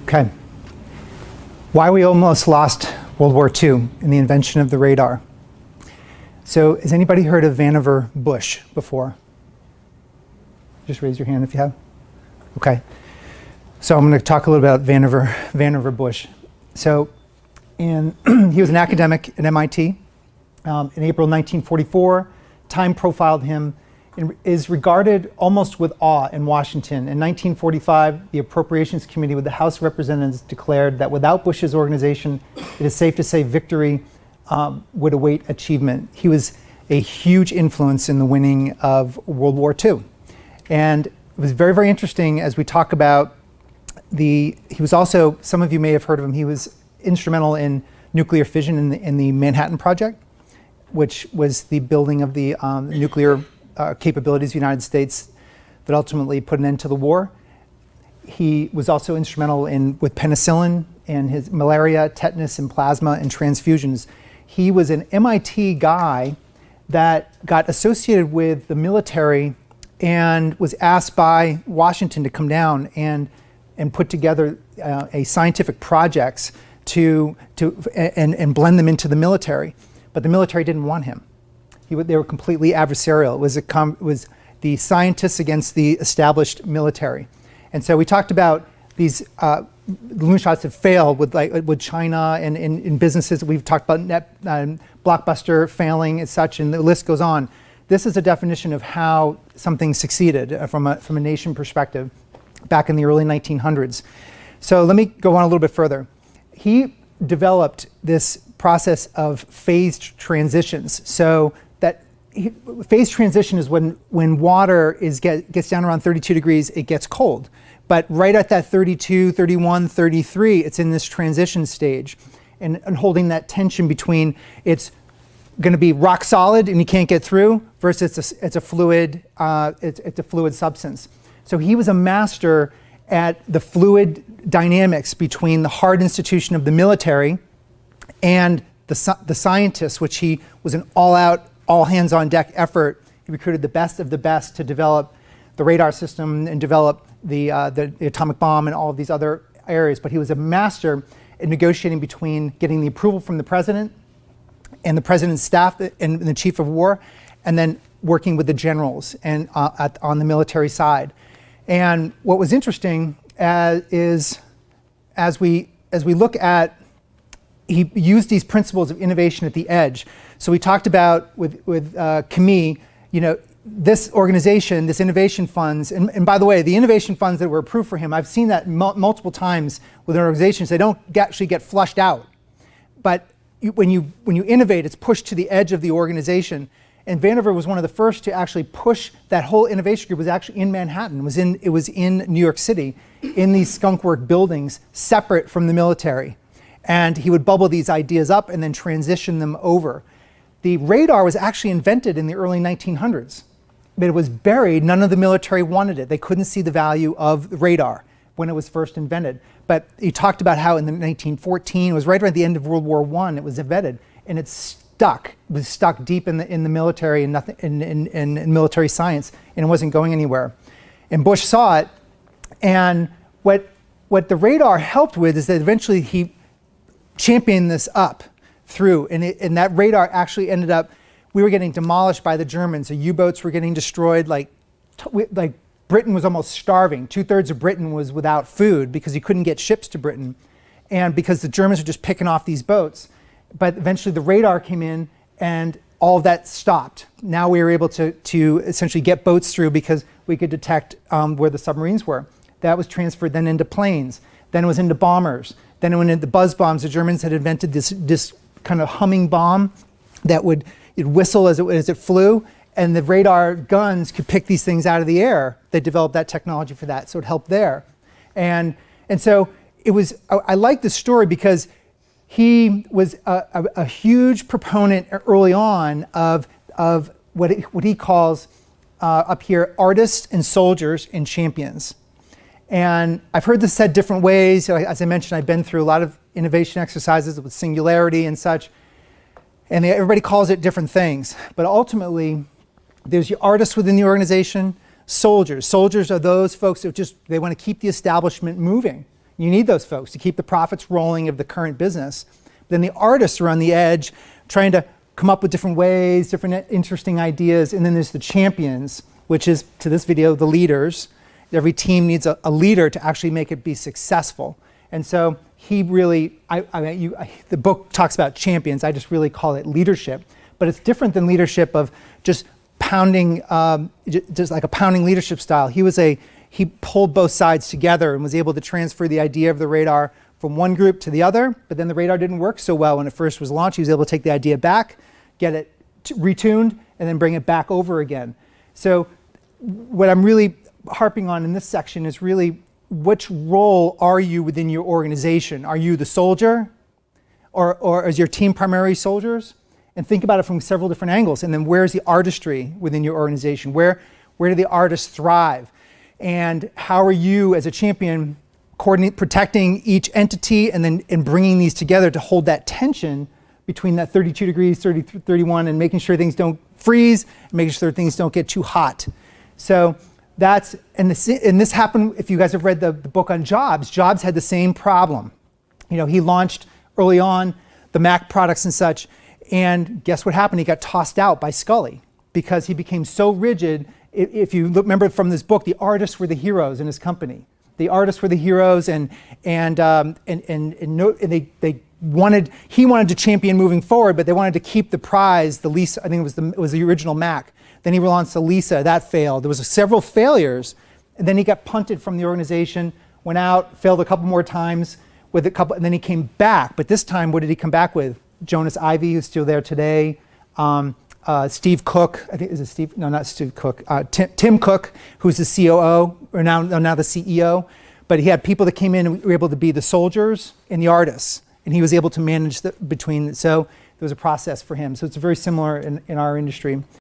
Okay. Why we almost lost World War II and the invention of the radar. So has anybody heard of Vannevar Bush before? Just raise your hand if you have. Okay. So I'm going to talk a little about Vannevar Bush. So he was an academic at MIT. In April 1944, Time profiled him and is regarded almost with awe in Washington. In 1945, the Appropriations Committee with the House of Representatives declared that without Bush's organization, it is safe to say victory would await achievement. He was a huge influence in the winning of World War II. And it was very, very interesting as we talk about he was also, some of you may have heard of him, he was instrumental in nuclear fission in the Manhattan Project, which was the building of the nuclear capabilities of the United States that ultimately put an end to the war. He was also instrumental with penicillin and his malaria, tetanus, and plasma and transfusions. He was an MIT guy that got associated with the military and was asked by Washington to come down and put together a scientific projects and blend them into the military. But the military didn't want him. They were completely adversarial. It was the scientists against the established military. And so we talked about these balloon shots have failed with China and in businesses. We've talked about Blockbuster failing and such, and the list goes on. This is a definition of how something succeeded from a nation perspective back in the early 1900s. So let me go on a little bit further. He developed this process of phased transitions. So phase transition is when water gets down around 32 degrees, it gets cold. But right at that 32, 31, 33, it's in this transition stage and holding that tension between it's going to be rock solid and you can't get through versus it's a fluid substance. So he was a master at the fluid dynamics between the hard institution of the military and the scientists, which he was an all-out, all-hands-on-deck effort. He recruited the best of the best to develop the radar system and develop the atomic bomb and all of these other areas. But he was a master in negotiating between getting the approval from the president and the president's staff and the chief of war, and then working with the generals and on the military side. And what was interesting is as we look at, he used these principles of innovation at the edge. So we talked about with Camille, this organization, this innovation funds, and by the way, the innovation funds that were approved for him, I've seen that multiple times with organizations. They don't actually get flushed out, but when you innovate, it's pushed to the edge of the organization. And Vannevar was one of the first to actually push that whole innovation group. Was actually in Manhattan. It was in New York City, in these skunk work buildings, separate from the military. And he would bubble these ideas up and then transition them over. The radar was actually invented in the early 1900s, but it was buried. None of the military wanted it. They couldn't see the value of the radar when it was first invented. But he talked about how in the 1914, it was right around the end of World War I, it was invented, and it was stuck deep in the military and nothing in military science, and it wasn't going anywhere. And Bush saw it, and what the radar helped with is that eventually he championed this up through, and that radar actually ended up, we were getting demolished by the Germans. The U-boats were getting destroyed, like Britain was almost starving. 2/3 of Britain was without food because you couldn't get ships to Britain, and because the Germans were just picking off these boats. But eventually the radar came in and all of that stopped. Now we were able to essentially get boats through because we could detect where the submarines were. That was transferred then into planes. Then it was into bombers. Then it went into buzz bombs. The Germans had invented this kind of humming bomb that would whistle as it flew, and the radar guns could pick these things out of the air. They developed that technology for that, so it helped there. And so it was, I like this story because he was a huge proponent early on of what he calls up here artists and soldiers and champions. And I've heard this said different ways. As I mentioned, I've been through a lot of innovation exercises with singularity and such, and everybody calls it different things. But ultimately, there's your artists within the organization, soldiers. Soldiers are those folks that they want to keep the establishment moving. You need those folks to keep the profits rolling of the current business. Then the artists are on the edge trying to come up with different ways, different interesting ideas. And then there's the champions, which is, to this video, the leaders. Every team needs a leader to actually make it be successful. And so he really, the book talks about champions. I just really call it leadership. But it's different than leadership of just pounding, just like a pounding leadership style. He pulled both sides together and was able to transfer the idea of the radar from one group to the other, but then the radar didn't work so well when it first was launched. He was able to take the idea back, get it retuned, and then bring it back over again. So what I'm really harping on in this section is really, which role are you within your organization? Are you the soldier, or is your team primary soldiers? And think about it from several different angles. And then where's the artistry within your organization? Where do the artists thrive? And how are you as a champion protecting each entity and bringing these together to hold that tension between that 32 degrees, 31, and making sure things don't freeze, and making sure things don't get too hot. So and this happened, if you guys have read the book on Jobs. Jobs had the same problem. He launched early on the Mac products and such, and guess what happened? He got tossed out by Scully because he became so rigid. If you remember from this book, the artists were the heroes in his company. The artists were the heroes, and he wanted to champion moving forward, but they wanted to keep the prize, the Lisa. I think it was the original Mac. Then he relaunched the Lisa. That failed. There was several failures, and then he got punted from the organization. Went out, failed a couple more times with a couple, and then he came back. But this time, what did he come back with? Jonas Ivey, who's still there today. Steve Cook, I think is it Steve? No, not Steve Cook. Tim Cook, who's the COO, or now the CEO. But he had people that came in and were able to be the soldiers and the artists, and he was able to manage between. So there was a process for him. So it's very similar in our industry.